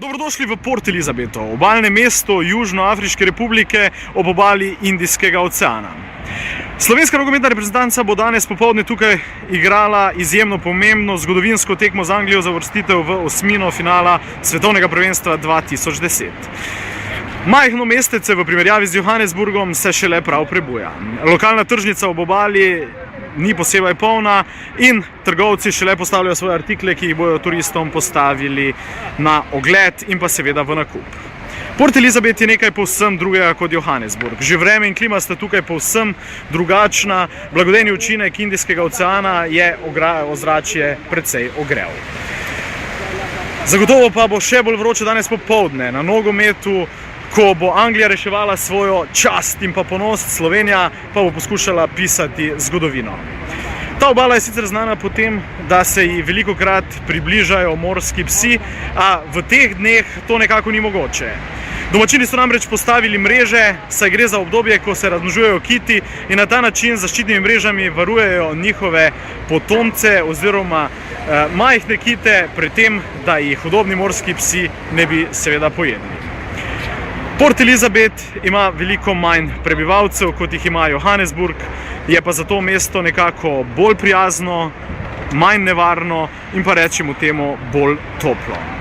Dobrodošli v Port Elizabetu, obalnem mestu Južnoafriške republike ob obali Indijskega oceana. Slovenska nogometna reprezentanca bo danes popoldne tukaj igrala izjemno pomembno zgodovinsko tekmo z Anglijo za uvrstitev v osmino finala svetovnega prvenstva 2010. Majhno mestece v primerjavi z Johannesburgom se šele prav prebuja. Lokalna tržnica ob obali ni posebej polna in trgovci šele postavljajo svoje artikle, ki jih bodo turistom postavili na ogled in pa seveda v nakup. Port Elizabet je nekaj povsem drugega kot Johannesburg. Že vreme in klima sta tukaj povsem drugačna, blagodejni učinek Indijskega oceana je ozračje precej ogrel. Zagotovo pa bo še bolj vroče danes popoldne na nogometu, ko bo Anglija reševala svojo čast in pa ponos, Slovenija pa bo poskušala pisati zgodovino. Ta obala je sicer znana po tem, da se ji velikokrat približajo morski psi, a v teh dneh to nekako ni mogoče. Domačini so namreč postavili mreže, saj gre za obdobje, ko se razmnožujejo kiti in na ta način z zaščitnimi mrežami varujejo njihove potomce oziroma majhne kite pred tem, da jih hudobni morski psi ne bi seveda pojedli. Port Elizabet ima veliko manj prebivalcev, kot jih ima Johannesburg, je pa zato mesto nekako bolj prijazno, manj nevarno in pa rečemo temu bolj toplo.